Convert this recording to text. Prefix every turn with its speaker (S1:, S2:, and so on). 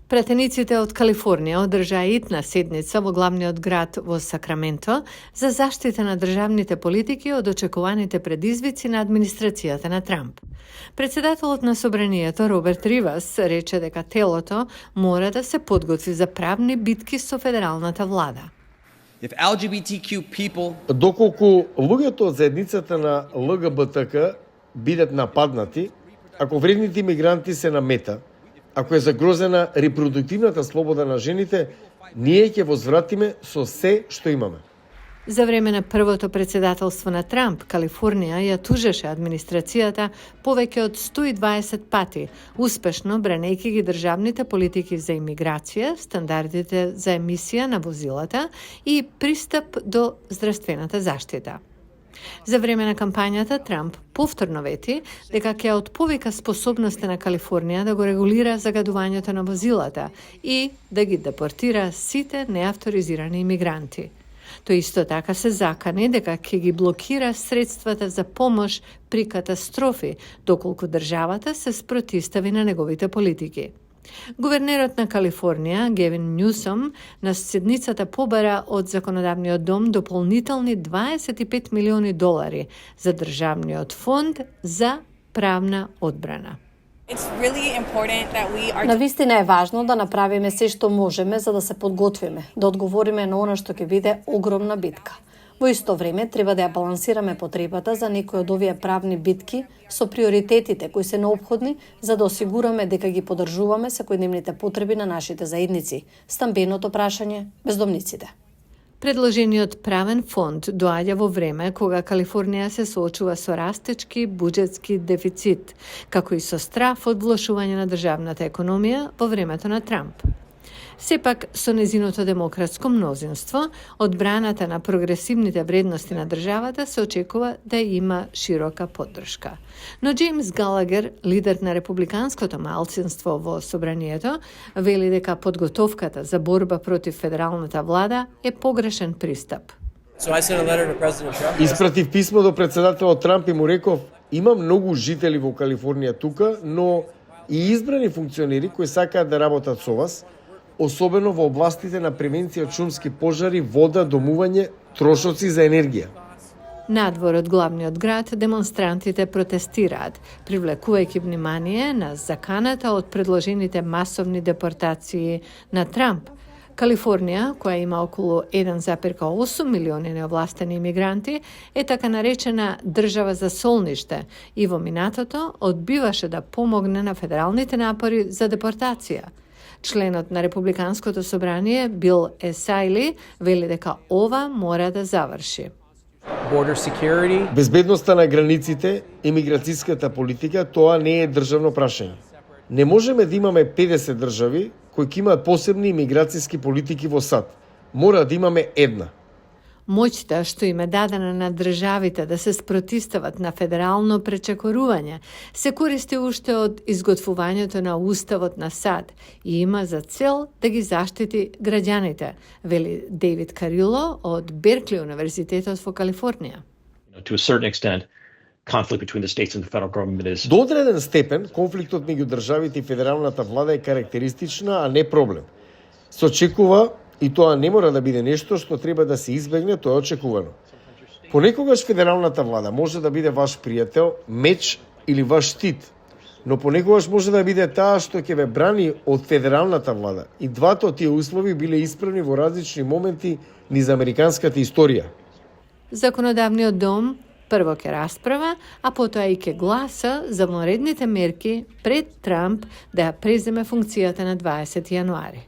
S1: Пратениците од Калифорнија одржаа итна седница во главниот град во Сакраменто за заштита на државните политики од очекуваните предизвици на администрацијата на Трамп. Председателот на собранието Роберт Ривас рече дека телото мора да се подготви за правни битки со федералната влада.
S2: Доколку луѓето од заедницата на ЛГБТК бидат нападнати, ако вредните имигранти се на мета, ако е загрозена репродуктивната слобода на жените, ние ќе возвратиме со се што имаме.
S1: За време на првото председателство на Трамп, Калифорнија ја тужеше администрацијата повеќе од 120 пати, успешно бранејќи ги државните политики за имиграција, стандардите за емисија на возилата и пристап до здравствената заштита. За време на кампањата Трамп повторно вети дека ќе отповика способноста на Калифорнија да го регулира загадувањето на возилата и да ги депортира сите неавторизирани имигранти. Тој исто така се закани дека ќе ги блокира средствата за помош при катастрофи, доколку државата се спротистави на неговите политики. Гувернерот на Калифорнија, Гевин Њусом, на седницата побара од Законодавниот дом дополнителни $25 милиони за државниот фонд за правна одбрана.
S3: Навистина е важно да направиме се што можеме за да се подготвиме, да одговориме на она што ќе биде огромна битка. Во исто време треба да ја балансираме потребата за некои од овие правни битки со приоритетите кои се неопходни за да осигураме дека ги поддржуваме секојдневните потреби на нашите заедници, стамбеното прашање, бездомниците.
S1: Предложениот правен фонд доаѓа во време кога Калифорнија се соочува со растечки буџетски дефицит, како и со страф од влошување на државната економија во времето на Трамп. Сепак, со незиното демократско мнозинство, одбраната на прогресивните вредности на државата се очекува да има широка поддршка. Но Джеймс Галагер, лидер на републиканското малцинство во собранието, вели дека подготовката за борба против федералната влада е погрешен пристап.
S2: Испратив писмо до председателот Трамп и му реков: има многу жители во Калифорнија тука, но и избрани функционери кои сакаат да работат со вас, особено во областите на превенција од шумски пожари, вода, домување, трошоци за енергија.
S1: Надвор од главниот град демонстрантите протестираат, привлекувајќи внимание на заканата од предложените масовни депортации на Трамп. Калифорнија, која има околу 1,8 милиони неовластени имигранти, е така наречена држава за солниште и во минатото одбиваше да помогне на федералните напори за депортација. Членот на Републиканското собрание Бил Есајли вели дека ова мора да заврши.
S2: Безбедноста на границите, имиграцијската политика, тоа не е државно прашање. Не можеме да имаме 50 држави кои ќе имаат посебни имиграцијски политики во САД. Мора да имаме една.
S1: Моќта што им е дадена на државите да се спротистават на федерално пречекорување се користи уште од изготвувањето на уставот на САД и има за цел да ги заштити граѓаните, вели Дейвид Карило од Беркли универзитетот во Калифорнија.
S4: To a certain extent, conflict between the states and the federal government is...
S2: До одреден степен, конфликтот меѓу државите и федералната влада е карактеристична, а не проблем. Се очекува и тоа не мора да биде нешто што треба да се избегне, тоа е очекувано. Понекогаш федералната влада може да биде ваш пријател, меч или ваш штит, но понекогаш може да биде таа што ќе ве брани од федералната влада. И двата од тие услови биле исправни во различни моменти низ американската историја.
S1: Законодавниот дом прво ќе расправа, а потоа и ќе гласа за вонредните мерки пред Трамп да ја преземе функцијата на 20 јануари.